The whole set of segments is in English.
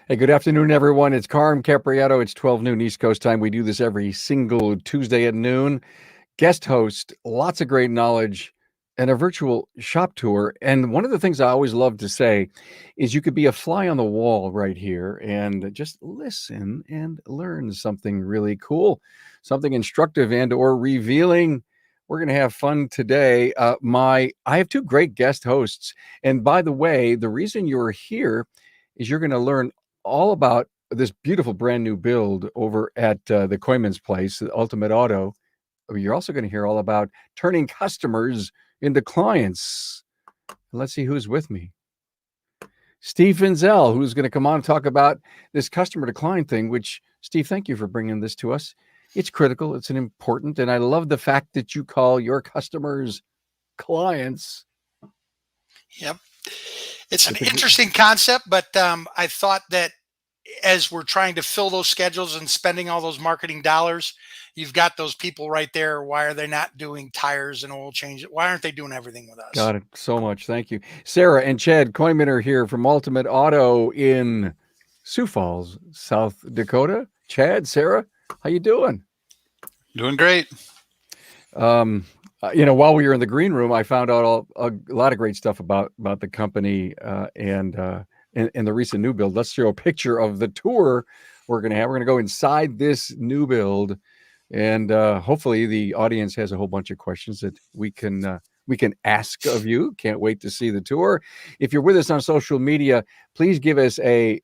Hey, good afternoon, everyone. It's Carm Capriato. It's 12 noon East Coast time. We do this every single Tuesday at noon. Guest host, lots of great knowledge, and a virtual shop tour. And one of the things I always love to say is you could be a fly on the wall right here and just listen and learn something really cool, something instructive and or revealing. We're going to have fun today. I have two great guest hosts. And by the way, the reason you're here is you're going to learn all about this beautiful brand new build over at the Koyman's place, the Ultimate Auto. You're also going to hear all about turning customers into clients. Let's see who's with me. Steve Finzel, who's going to come on and talk about this customer to client thing, which, Steve, thank you for bringing this to us. It's critical. It's an important, and I love the fact that you call your customers clients. Yep. It's an interesting concept, but I thought that as we're trying to fill those schedules and spending all those marketing dollars, you've got those people right there. Why are they not doing tires and oil change? Why aren't they doing everything with us? Got it. So much. Thank you. Sarah and Chad Koyman are here from Ultimate Auto in Sioux Falls, South Dakota. Chad, Sarah, how you doing? Doing great. While we were in the green room, I found out a lot of great stuff about the company and the recent new build. Let's show a picture of the tour we're going to have. We're going to go inside this new build, and hopefully the audience has a whole bunch of questions that we can ask of you. Can't wait to see the tour. If you're with us on social media, please give us a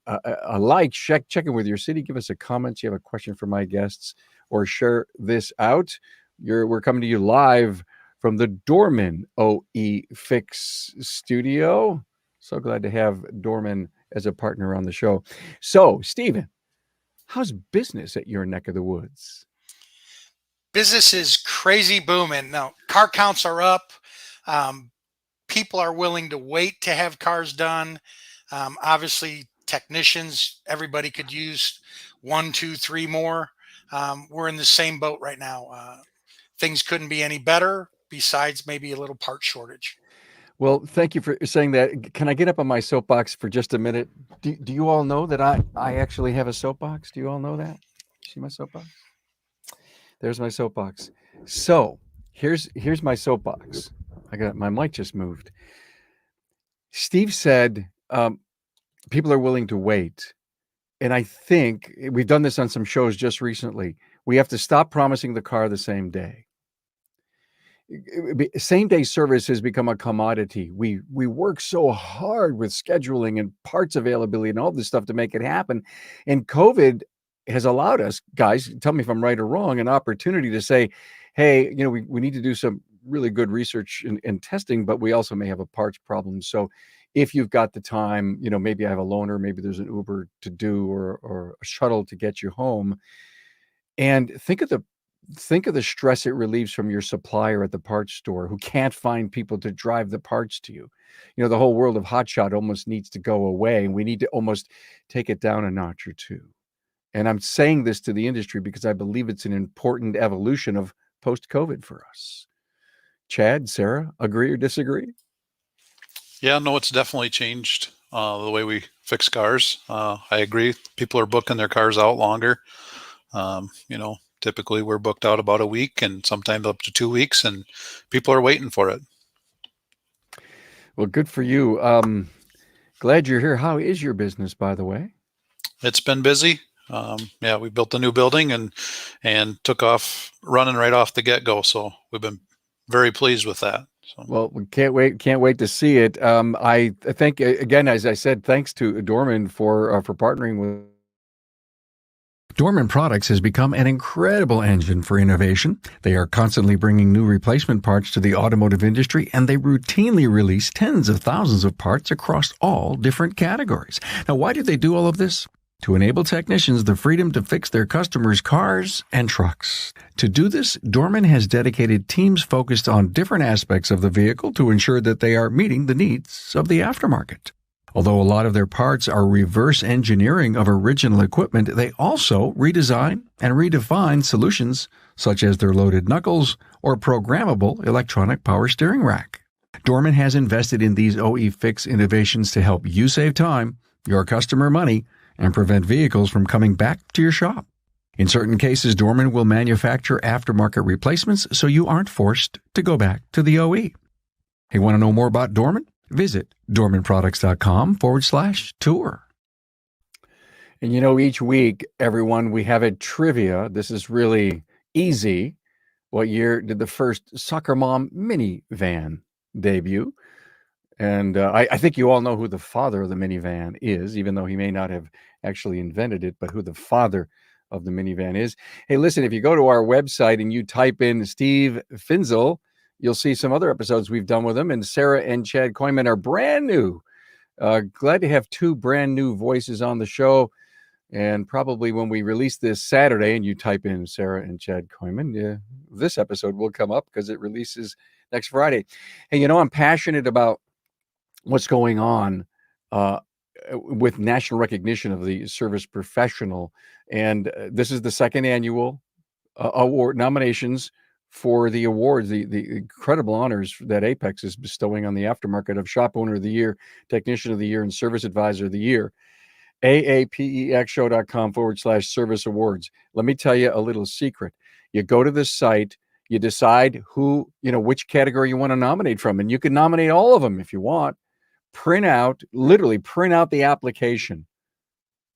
like, check in with your city, give us a comment. You have a question for my guests, or share this out. We're coming to you live from the Dorman OE Fix studio. So glad to have Dorman as a partner on the show. So, Stephen, how's business at your neck of the woods? Business is crazy booming. Now, car counts are up. People are willing to wait to have cars done. Obviously, technicians, everybody could use 1, 2, 3 more. We're in the same boat right now. Things couldn't be any better, besides maybe a little part shortage. Well, thank you for saying that. Can I get up on my soapbox for just a minute? Do you all know that I actually have a soapbox? Do you all know that? See my soapbox? There's my soapbox. So here's my soapbox. My mic just moved. Steve said people are willing to wait. And I think we've done this on some shows just recently. We have to stop promising the car the same day. Same day service has become a commodity. We work so hard with scheduling and parts availability and all this stuff to make it happen. And COVID has allowed us, guys, tell me if I'm right or wrong, an opportunity to say, hey, we need to do some really good research and testing, but we also may have a parts problem. So if you've got the time, maybe I have a loaner, maybe there's an Uber to do or a shuttle to get you home. And think of the stress it relieves from your supplier at the parts store who can't find people to drive the parts to you. The whole world of hotshot almost needs to go away, and we need to almost take it down a notch or two. And I'm saying this to the industry because I believe it's an important evolution of post-COVID for us. Chad, Sarah, agree or disagree? Yeah, no, it's definitely changed the way we fix cars. I agree. People are booking their cars out longer. Typically we're booked out about a week and sometimes up to 2 weeks, and people are waiting for it. Well, good for you. Glad you're here. How is your business, by the way? It's been busy. We built a new building and took off running right off the get-go. So we've been very pleased with that. So. Well, we can't wait to see it. I think, again, as I said, thanks to Dorman for partnering with. Dorman Products has become an incredible engine for innovation. They are constantly bringing new replacement parts to the automotive industry, and they routinely release tens of thousands of parts across all different categories. Now, why do they do all of this? To enable technicians the freedom to fix their customers' cars and trucks. To do this, Dorman has dedicated teams focused on different aspects of the vehicle to ensure that they are meeting the needs of the aftermarket. Although a lot of their parts are reverse engineering of original equipment, they also redesign and redefine solutions such as their loaded knuckles or programmable electronic power steering rack. Dorman has invested in these OE Fix innovations to help you save time, your customer money, and prevent vehicles from coming back to your shop. In certain cases, Dorman will manufacture aftermarket replacements so you aren't forced to go back to the OE. Hey, want to know more about Dorman? Visit dormanproducts.com/tour. And each week, everyone, we have a trivia. This is really easy. What year did the first Soccer Mom minivan debut? And I think you all know who the father of the minivan is, even though he may not have actually invented it, but who the father of the minivan is. Hey, listen, if you go to our website and you type in Steve Finzel, you'll see some other episodes we've done with him. And Sarah and Chad Koyman are brand new. Glad to have two brand new voices on the show. And probably when we release this Saturday and you type in Sarah and Chad Koyman, this episode will come up because it releases next Friday. Hey, I'm passionate about what's going on with national recognition of the service professional. And this is the second annual award nominations for the awards, the incredible honors that Apex is bestowing on the aftermarket of Shop Owner of the Year, Technician of the Year, and Service Advisor of the Year. aapexshow.com/service awards. Let me tell you a little secret. You go to the site, you decide which category you want to nominate from, and you can nominate all of them if you want. Literally print out the application.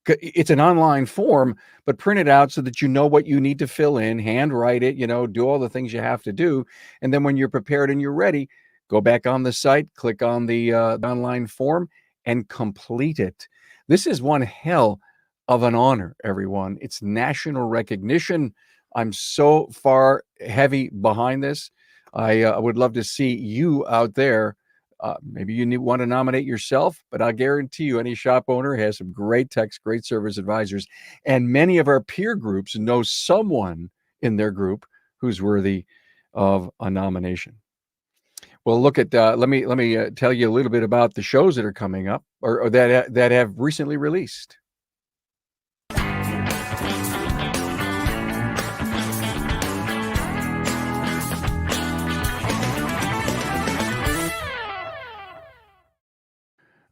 It's an online form, but print it out so that you know what you need to fill in, handwrite it, do all the things you have to do. And then when you're prepared and you're ready, go back on the site, click on the online form and complete it. This is one hell of an honor, everyone. It's national recognition. I'm so far heavy behind this. I would love to see you out there. Maybe you want to nominate yourself, but I guarantee you any shop owner has some great techs, great service advisors, and many of our peer groups know someone in their group who's worthy of a nomination. Well, look at let me tell you a little bit about the shows that are coming up or that have recently released.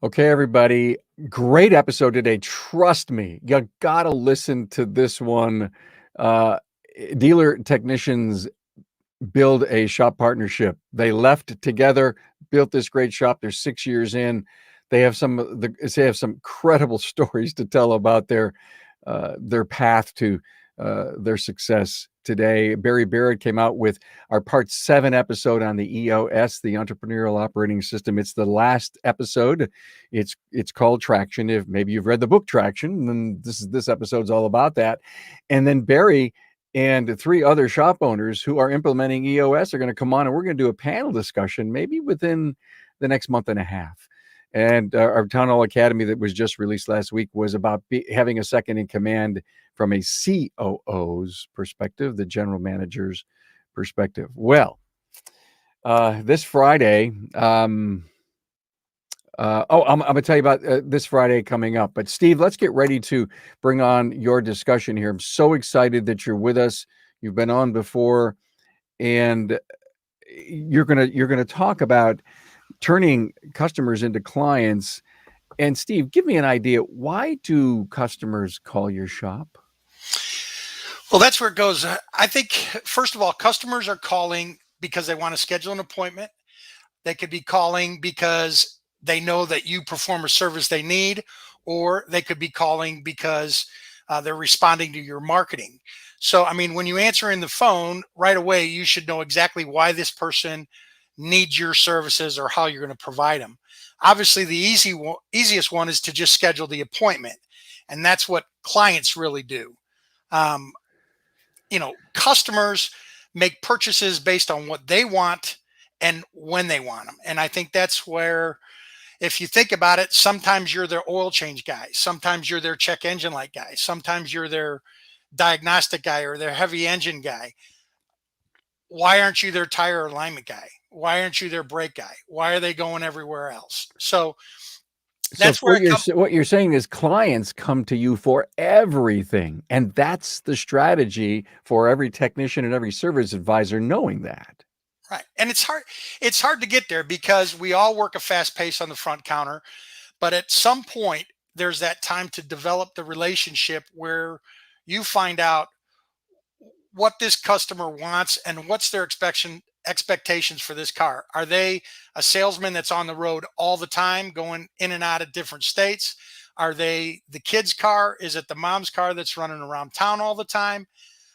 Okay, everybody, great episode today. Trust me, you gotta listen to this one. Dealer technicians build a shop partnership. They left together, built this great shop. They're 6 years in. They have some credible stories to tell about their path to their success today. Barry Barrett came out with our part 7 episode on the EOS, the Entrepreneurial Operating System. It's the last episode. It's called Traction. If maybe you've read the book Traction, then this episode's all about that. And then Barry and 3 other shop owners who are implementing EOS are going to come on, and we're going to do a panel discussion maybe within the next month and a half. And our Town Hall Academy that was just released last week was about having a second in command from a COO's perspective, the general manager's perspective. Well, this Friday, I'm going to tell you about this Friday coming up. But Steve, let's get ready to bring on your discussion here. I'm so excited that you're with us. You've been on before, and you're gonna talk about turning customers into clients. And Steve, give me an idea. Why do customers call your shop? Well, that's where it goes. I think, first of all, customers are calling because they want to schedule an appointment. They could be calling because they know that you perform a service they need, or they could be calling because they're responding to your marketing. So, I mean, when you answer in the phone right away, you should know exactly why this person needs your services or how you're going to provide them. Obviously, the easiest one is to just schedule the appointment. And that's what clients really do. Customers make purchases based on what they want and when they want them. And I think that's where, if you think about it, sometimes you're their oil change guy. Sometimes you're their check engine light guy. Sometimes you're their diagnostic guy or their heavy engine guy. Why aren't you their tire alignment guy? Why aren't you their brake guy? Why are they going everywhere else? So that's where what you're saying is clients come to you for everything. And that's the strategy for every technician and every service advisor knowing that. Right. And it's hard to get there because we all work a fast pace on the front counter. But at some point, there's that time to develop the relationship where you find out what this customer wants and what's their expectations for this car. Are they a salesman that's on the road all the time, going in and out of different states? Are they the kid's car? Is it the mom's car that's running around town all the time?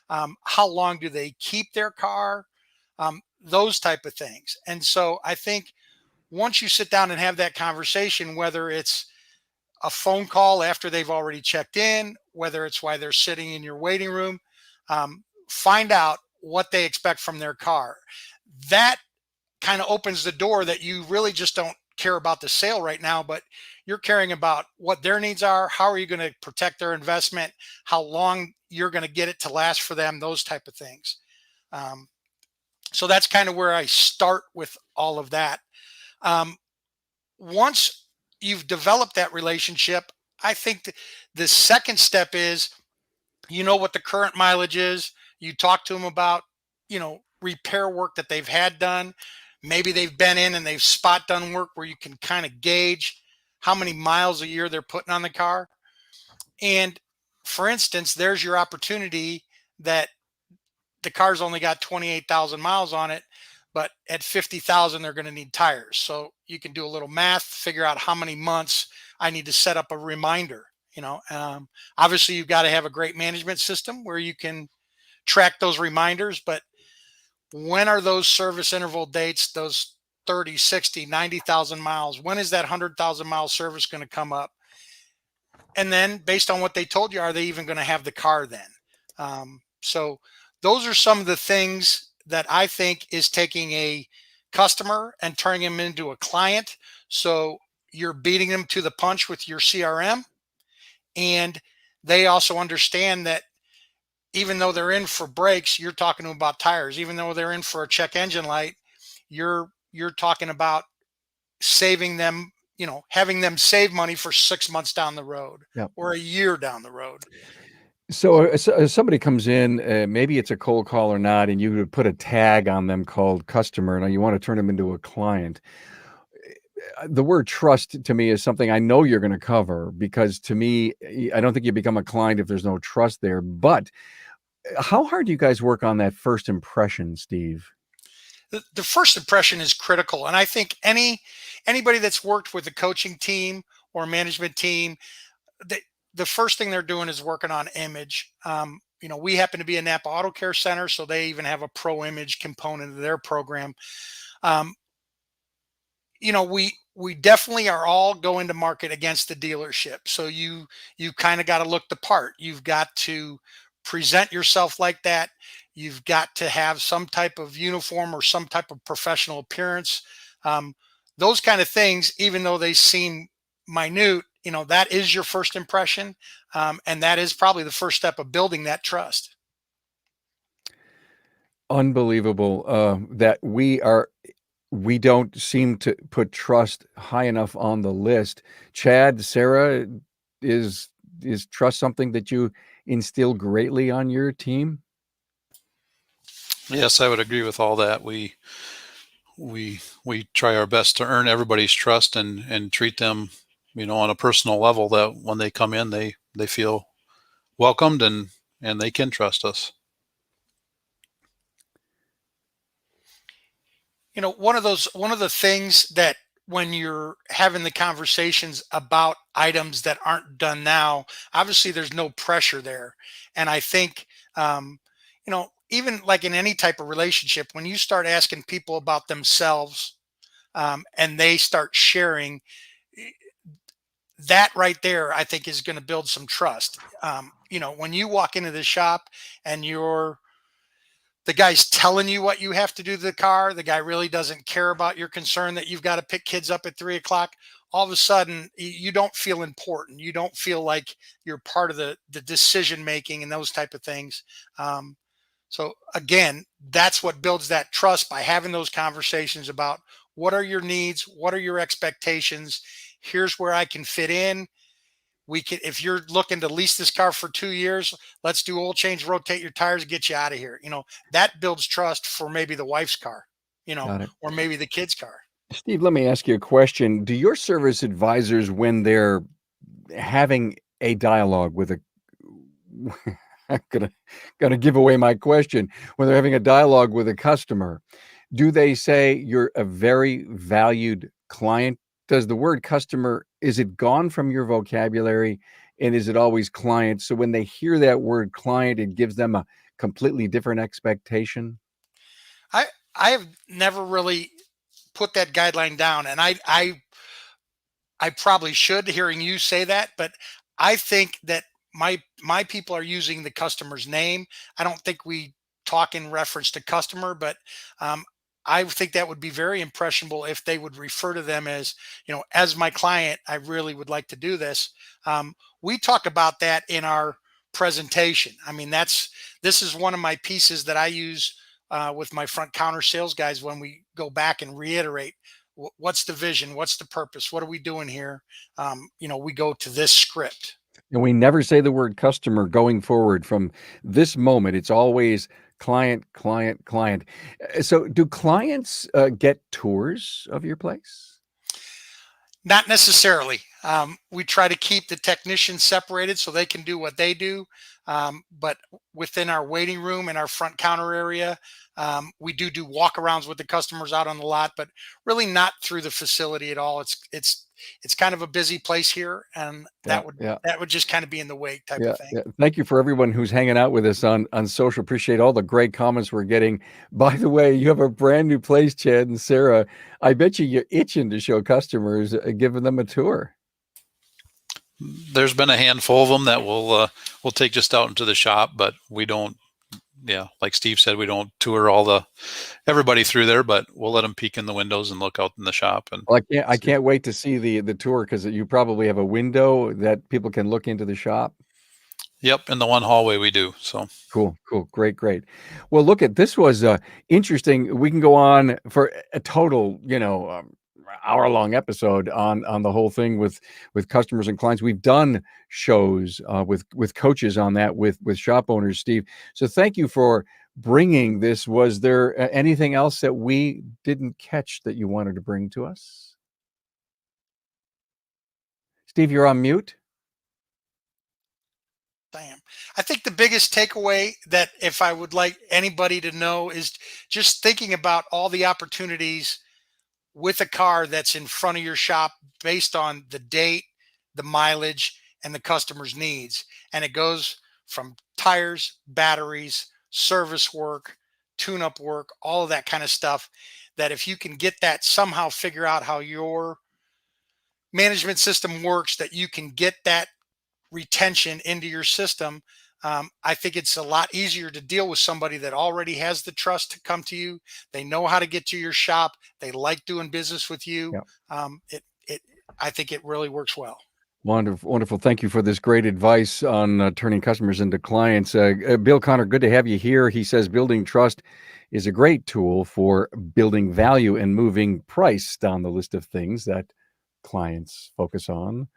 How long do they keep their car? Those type of things. And so I think once you sit down and have that conversation, whether it's a phone call after they've already checked in, whether it's why they're sitting in your waiting room, find out what they expect from their car. That kind of opens the door that you really just don't care about the sale right now, but you're caring about what their needs are. How are you going to protect their investment? How long you're going to get it to last for them, those type of things. So that's kind of where I start with all of that. Once you've developed that relationship, I think the second step is, you know what the current mileage is. You talk to them about, repair work that they've had done. Maybe they've been in and they've spot done work where you can kind of gauge how many miles a year they're putting on the car. And for instance, there's your opportunity that the car's only got 28,000 miles on it, but at 50,000, they're going to need tires. So you can do a little math, figure out how many months I need to set up a reminder. Obviously you've got to have a great management system where you can track those reminders, but when are those service interval dates, those 30, 60, 90,000 miles? When is that 100,000 mile service going to come up? And then based on what they told you, are they even going to have the car then? So those are some of the things that I think is taking a customer and turning them into a client. So you're beating them to the punch with your CRM. And they also understand that even though they're in for brakes, you're talking to them about tires. Even though they're in for a check engine light, you're talking about saving them, having them save money for 6 months down the road. Yep. Or a year down the road. So somebody comes in, maybe it's a cold call or not, and you would put a tag on them called customer, and you want to turn them into a client. The word trust to me is something I know you're going to cover, because to me, I don't think you become a client if there's no trust there. But how hard do you guys work on that first impression, Steve? The first impression is critical. And I think anybody that's worked with a coaching team or management team, the first thing they're doing is working on image. We happen to be a Napa Auto Care Center, so they even have a pro image component of their program. We definitely are all going to market against the dealership. So you kind of got to look the part. You've got to present yourself like that. You've got to have some type of uniform or some type of professional appearance. Those kind of things, even though they seem minute, that is your first impression. And that is probably the first step of building that trust. Unbelievable that we don't seem to put trust high enough on the list. Chad, Sarah, is trust something that you instill greatly on your team? Yes, I would agree with all that. We try our best to earn everybody's trust and treat them, on a personal level, that when they come in, they feel welcomed and they can trust us. One of the things that when you're having the conversations about items that aren't done now, obviously there's no pressure there. And I think, even like in any type of relationship, when you start asking people about themselves and they start sharing, that right there, I think is going to build some trust. When you walk into the shop and the guy's telling you what you have to do to the car, the guy really doesn't care about your concern that you've got to pick kids up at 3:00. All of a sudden, you don't feel important. You don't feel like you're part of the decision making and those type of things. So again, that's what builds that trust, by having those conversations about what are your needs, what are your expectations. Here's where I can fit in. If you're looking to lease this car for 2 years, let's do oil change, rotate your tires, get you out of here. That builds trust for maybe the wife's car, or maybe the kid's car. Steve, let me ask you a question. Do your service advisors, when they're having a dialogue with a I'm gonna give away my question. When they're having a dialogue with a customer, do they say you're a very valued client? Does the word customer, is it gone from your vocabulary, and is it always client? So when they hear that word client, it gives them a completely different expectation? I I have never really put that guideline down, and I probably should, hearing you say that, but I think that my people are using the customer's name. I don't think we talk in reference to customer, but um, I think that would be very impressionable if they would refer to them as, as my client. I really would like to do this. We talk about that in our presentation. I mean, this is one of my pieces that I use with my front counter sales guys when we go back and reiterate what's the vision, what's the purpose, what are we doing here. We go to this script. And we never say the word customer going forward from this moment. It's always client, client, client. So do clients get tours of your place? Not necessarily. We try to keep the technicians separated so they can do what they do. But within our waiting room and our front counter area, we do walkarounds with the customers out on the lot, but really not through the facility at all. It's kind of a busy place here, and Yeah, that would just kind of be in the way type yeah, of thing. yeah. Thank you for everyone who's hanging out with us on social. Appreciate all the great comments we're getting. By the way, you have a brand new place, Chad and Sarah. I bet you're itching to show customers, giving them a tour. There's been a handful of them that we'll take just out into the shop, but we don't. Yeah, like Steve said, we don't tour everybody through there, but we'll let them peek in the windows and look out in the shop. And Well, I can't wait to see the tour, because you probably have a window that people can look into the shop. Yep, in the one hallway we do. So Cool, great. Well, look, at this was interesting. We can go on for a total, hour-long episode on the whole thing with customers and clients. We've done shows with coaches on that with shop owners, Steve. So thank you for bringing this. Was there anything else that we didn't catch that you wanted to bring to us? Steve, you're on mute. I am. I think the biggest takeaway that if I would like anybody to know is just thinking about all the opportunities with a car that's in front of your shop based on the date, the mileage, and the customer's needs. And it goes from tires, batteries, service work, tune-up work, all of that kind of stuff, that if you can get that, somehow figure out how your management system works, that you can get that retention into your system. I think it's a lot easier to deal with somebody that already has the trust to come to you. They know how to get to your shop. They like doing business with you. Yep. I think it really works well. Wonderful. Thank you for this great advice on turning customers into clients. Bill Connor, good to have you here. He says building trust is a great tool for building value and moving price down the list of things that clients focus on.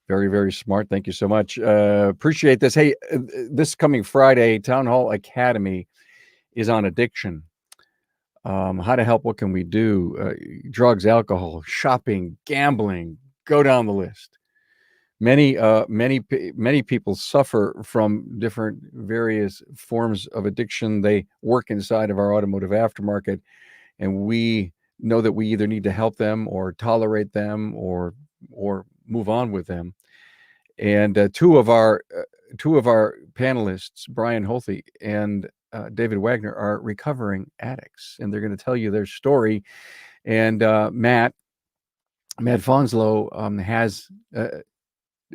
Very, very smart. Thank you so much. Appreciate this. Hey, this coming Friday, Town Hall Academy is on addiction. How to help, what can we do? Drugs, alcohol, shopping, gambling, go down the list. Many people suffer from different various forms of addiction. They work inside of our automotive aftermarket, and we know that we either need to help them or tolerate them or move on with them. And two of our panelists, Brian Holthe and David Wagner, are recovering addicts, and they're going to tell you their story. And Matt Fonslow has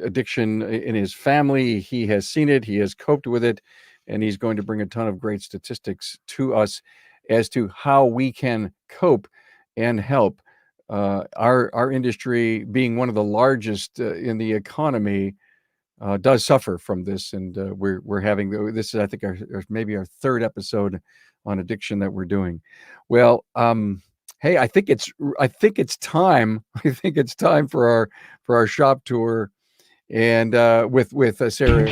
addiction in his family. He has seen it, he has coped with it, and he's going to bring a ton of great statistics to us as to how we can cope and help. Our industry, being one of the largest in the economy, does suffer from this, and we're having this is, I think, maybe our third episode on addiction that we're doing. Well, hey, I think it's time. I think it's time for our shop tour, and with Sarah.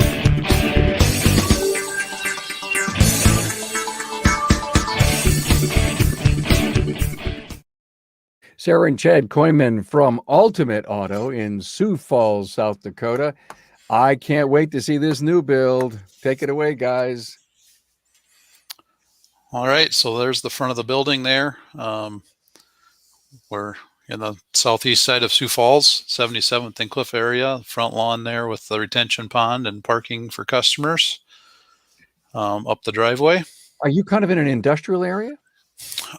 Sarah and Chad Koyman from Ultimate Auto in Sioux Falls, South Dakota. I can't wait to see this new build. Take it away, guys. All right, so there's the front of the building there. We're in the southeast side of Sioux Falls, 77th and Cliff area, front lawn there with the retention pond and parking for customers up the driveway. Are you kind of in an industrial area?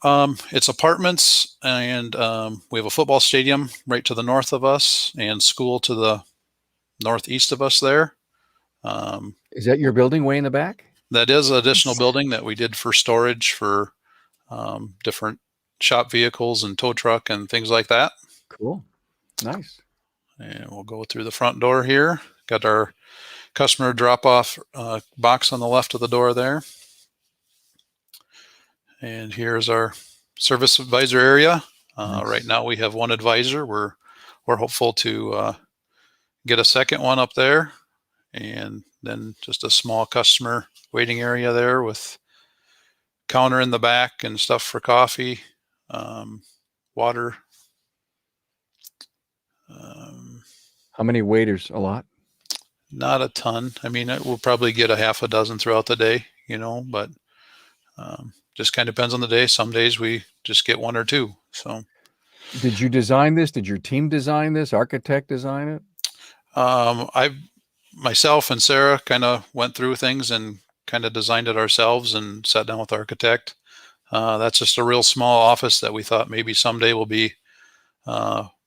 It's apartments, and we have a football stadium right to the north of us and school to the northeast of us there. Is that your building way in the back? That is an additional building that we did for storage for different shop vehicles and tow truck and things like that. Cool. Nice. And we'll go through the front door here. Got our customer drop-off box on the left of the door there. And here's our service advisor area. Nice. Right now we have one advisor. We're hopeful to get a second one up there, and then just a small customer waiting area there with counter in the back and stuff for coffee, water. How many waiters? A lot? Not a ton. I mean, we'll probably get a half a dozen throughout the day, but just kind of depends on the day. Some days we just get one or two. So, did you design this? Did your team design this? Architect design it? Myself and Sarah kind of went through things and kind of designed it ourselves and sat down with the architect. That's just a real small office that we thought maybe someday will be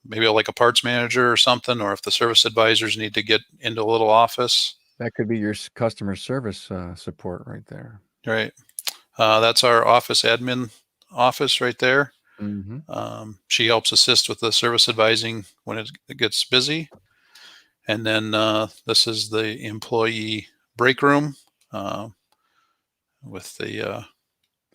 maybe like a parts manager or something, or if the service advisors need to get into a little office. That could be your customer service support right there. Right. That's our office admin office right there. Mm-hmm. She helps assist with the service advising when it gets busy. And then this is the employee break room with the...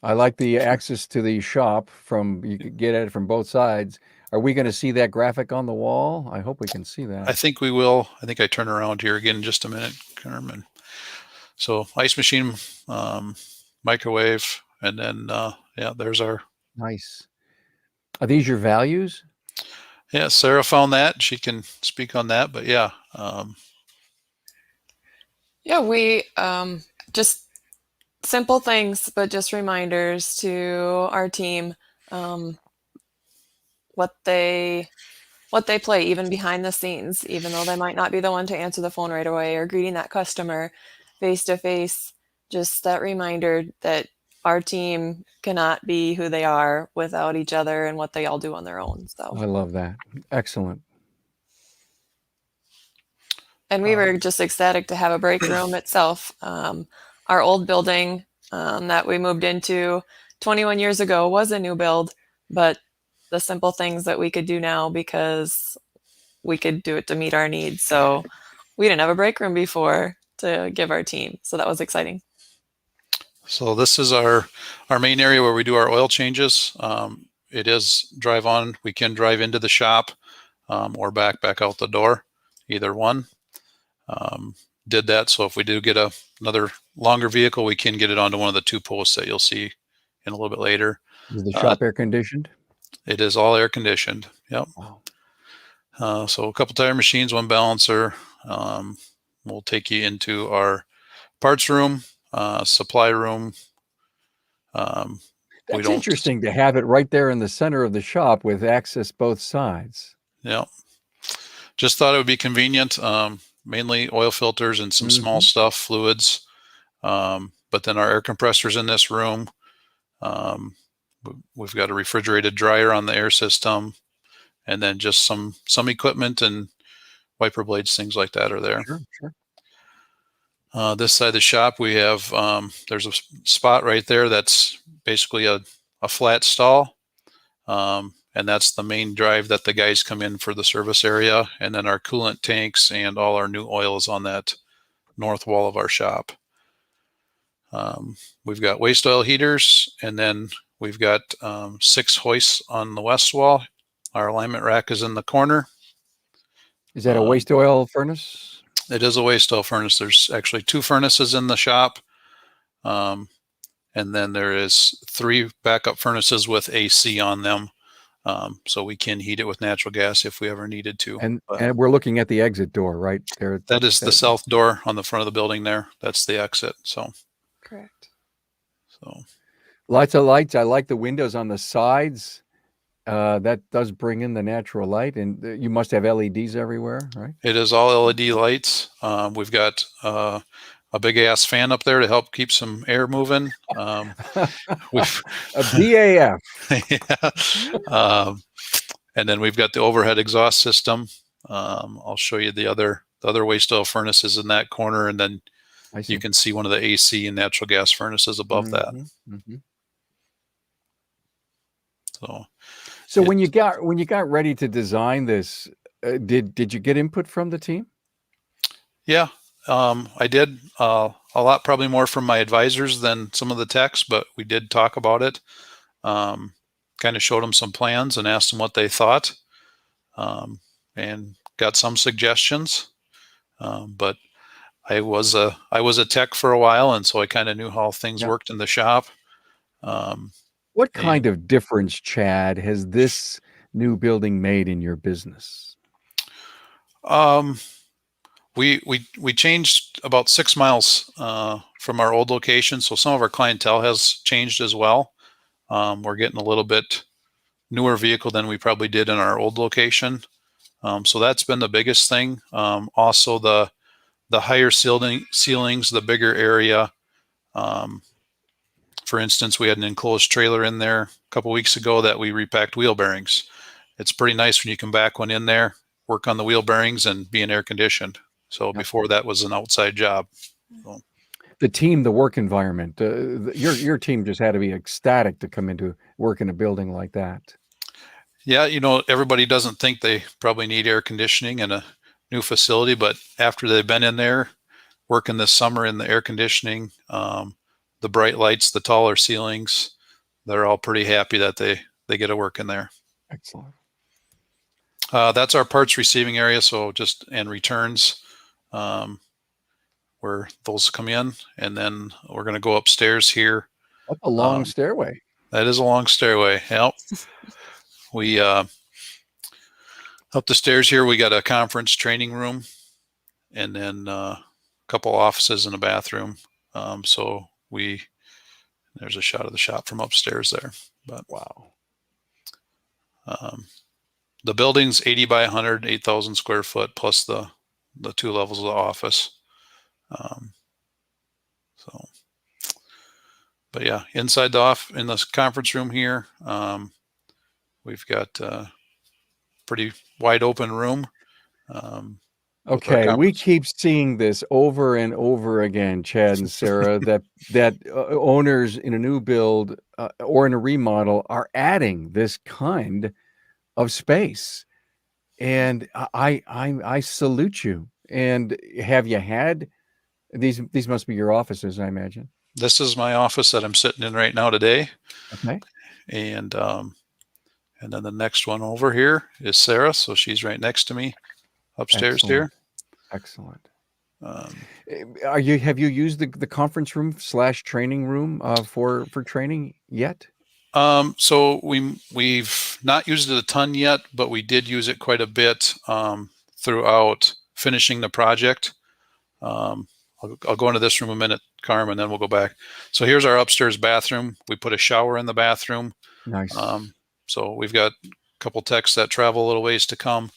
I like the access to the shop you could get at it from both sides. Are we going to see that graphic on the wall? I hope we can see that. I think we will. I think I turn around here again in just a minute, Carmen. So ice machine, microwave, and then, there's our... Nice. Are these your values? Yeah, Sarah found that. She can speak on that, but yeah. We just simple things, but just reminders to our team, what they play even behind the scenes, even though they might not be the one to answer the phone right away or greeting that customer face to face. Just that reminder that our team cannot be who they are without each other and what they all do on their own. So I love that. Excellent. And we were just ecstatic to have a break room itself. Our old building that we moved into 21 years ago was a new build, but the simple things that we could do now because we could do it to meet our needs. So we didn't have a break room before to give our team. So that was exciting. So this is our main area where we do our oil changes. It is drive on. We can drive into the shop or back out the door, either one. Did that so if we do get another longer vehicle, we can get it onto one of the two posts that you'll see in a little bit later. Is the shop air conditioned? It is all air conditioned. Yep. Wow. So a couple tire machines, one balancer. We'll take you into our parts room, supply room. That's interesting to have it right there in the center of the shop with access both sides. Yeah. Just thought it would be convenient. Mainly oil filters and some small stuff, fluids. But then our air compressors in this room. We've got a refrigerated dryer on the air system, and then just some equipment and wiper blades, things like that are there. Sure. This side of the shop, we have, there's a spot right there that's basically a flat stall. And that's the main drive that the guys come in for the service area. And then our coolant tanks and all our new oil is on that north wall of our shop. We've got waste oil heaters, and then we've got 6 hoists on the west wall. Our alignment rack is in the corner. Is that a waste oil furnace? It is a waste oil furnace. There's actually 2 furnaces in the shop. And then there is 3 backup furnaces with AC on them. So we can heat it with natural gas if we ever needed to. And we're looking at the exit door right there. That is the south door on the front of the building there. That's the exit. So Correct. So lots of lights. I like the windows on the sides. That does bring in the natural light, and you must have LEDs everywhere, right? it is all LED lights. We've got a big ass fan up there to help keep some air moving. We've A BAF. yeah. And then we've got the overhead exhaust system. I'll show you the other waste oil furnaces in that corner, and then you can see one of the AC and natural gas furnaces above that. Mm-hmm. So when you got ready to design this, did you get input from the team? Yeah, I did a lot, probably more from my advisors than some of the techs, but we did talk about it. Kind of showed them some plans and asked them what they thought, and got some suggestions. But I was a tech for a while, and so I kind of knew how things worked in the shop. What kind of difference, Chad, has this new building made in your business? We changed about 6 miles from our old location, so some of our clientele has changed as well. We're getting a little bit newer vehicle than we probably did in our old location, so that's been the biggest thing. Also, the higher ceilings, the bigger area. For instance, we had an enclosed trailer in there a couple weeks ago that we repacked wheel bearings. It's pretty nice when you can back one in there, work on the wheel bearings, and being air conditioned. So before that was an outside job. So. The team, the work environment, your team just had to be ecstatic to come into work in a building like that. Yeah, everybody doesn't think they probably need air conditioning in a new facility, but after they've been in there working this summer in the air conditioning, the bright lights, the taller ceilings, they're all pretty happy that they get to work in there. Excellent. That's our parts receiving area, and returns, where those come in, and then we're going to go upstairs here. That's a long stairway. That is a long stairway. Yep. We up the stairs here, we got a conference training room, and then a couple offices and a bathroom. There's a shot of the shop from upstairs there. But wow. The building's 80 by 100, 8,000 square foot, plus the 2 levels of the office. But yeah, inside in this conference room here, we've got a pretty wide open room. Okay, we keep seeing this over and over again, Chad and Sarah, that owners in a new build or in a remodel are adding this kind of space, and I salute you. And have you had these? These must be your offices, I imagine. This is my office that I'm sitting in right now today. Okay, and then the next one over here is Sarah, so she's right next to me upstairs. Here. Excellent. Have you used the conference room / training room for training yet? So we've not used it a ton yet, but we did use it quite a bit throughout finishing the project. I'll go into this room a minute, Carm, and then we'll go back. So here's our upstairs bathroom. We put a shower in the bathroom. Nice. So we've got a couple techs that travel a little ways to come.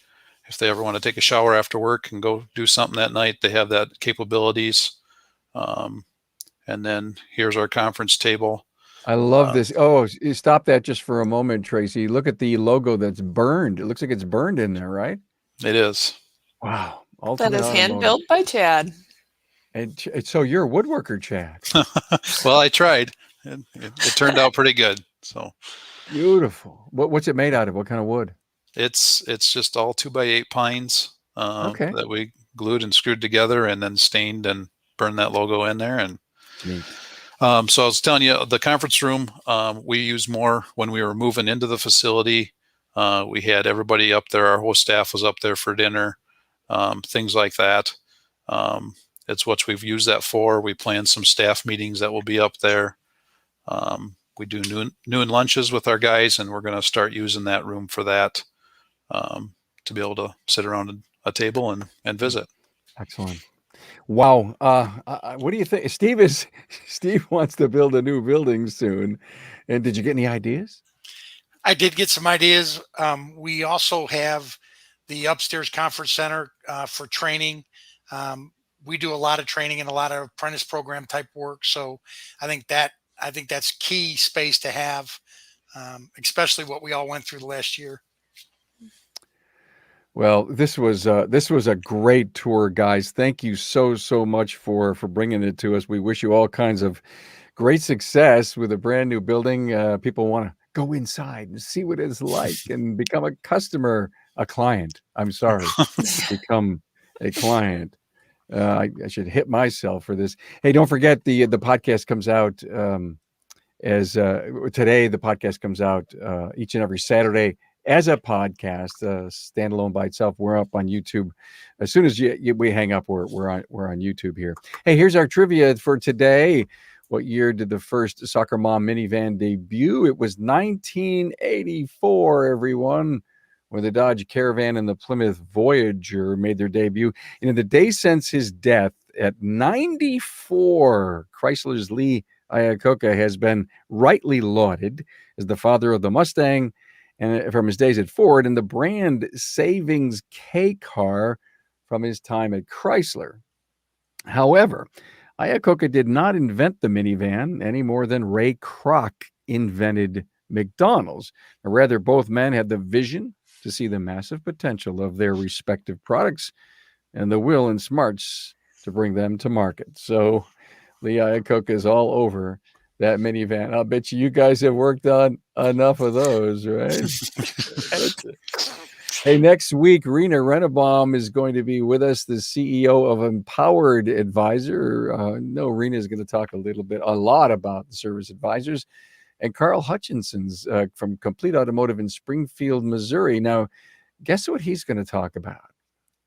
If they ever want to take a shower after work and go do something that night, they have that capabilities. And then here's our conference table. I love this. Oh, stop that just for a moment, Tracy. Look at the logo that's burned. It looks like it's burned in there, right? It is. Wow. That is hand built by Chad. And so you're a woodworker, Chad. Well, I tried. It turned out pretty good. So beautiful. What's it made out of? What kind of wood? It's just all 2x8 pines that we glued and screwed together, and then stained and burned that logo in there. And neat. So I was telling you, the conference room we used more when we were moving into the facility. We had everybody up there. Our whole staff was up there for dinner, things like that. It's what we've used that for. We planned some staff meetings that will be up there. we do noon lunches with our guys, and we're going to start using that room for that, to be able to sit around a table and visit. Excellent. Wow. What do you think? Steve wants to build a new building soon. And did you get any ideas? I did get some ideas. We also have the upstairs conference center for training. We do a lot of training and a lot of apprentice program type work. So I think that's key space to have, especially what we all went through the last year. Well, this was a great tour, guys. Thank you so much for bringing it to us. We wish you all kinds of great success with a brand new building. People want to go inside and see what it's like and become a client. I'm sorry, become a client. I should hit myself for this. Hey, don't forget the podcast comes out as today. The podcast comes out each and every Saturday as a podcast, standalone by itself. We're up on YouTube. As soon as we hang up, we're on YouTube here. Hey, here's our trivia for today. What year did the first Soccer Mom minivan debut? It was 1984, everyone, when the Dodge Caravan and the Plymouth Voyager made their debut. And in the day since his death at 94, Chrysler's Lee Iacocca has been rightly lauded as the father of the Mustang, and from his days at Ford, and the brand savings K car from his time at Chrysler. However, Iacocca did not invent the minivan any more than Ray Kroc invented McDonald's. Rather, both men had the vision to see the massive potential of their respective products and the will and smarts to bring them to market. So Lee Iacocca is all over that minivan. I'll bet you guys have worked on enough of those, right? Hey, next week, Rena Rennebaum is going to be with us, the CEO of Empowered Advisor. No, Rena is going to talk a lot about the service advisors. And Carl Hutchinson's from Complete Automotive in Springfield, Missouri. Now, guess what he's going to talk about?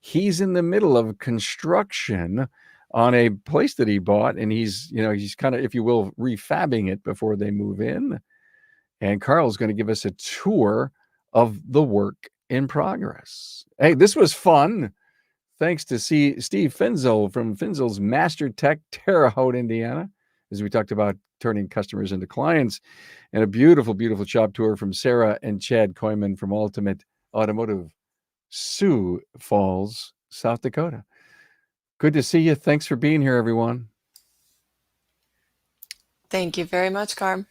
He's in the middle of construction on a place that he bought, and he's kind of, if you will, refabbing it before they move in. And Carl's going to give us a tour of the work in progress. Hey, this was fun. Thanks to Steve Finzel from Finzel's Master Tech, Terre Haute, Indiana, as we talked about turning customers into clients, and a beautiful, beautiful shop tour from Sarah and Chad Koyman from Ultimate Automotive, Sioux Falls, South Dakota. Good to see you. Thanks for being here, everyone. Thank you very much, Carm.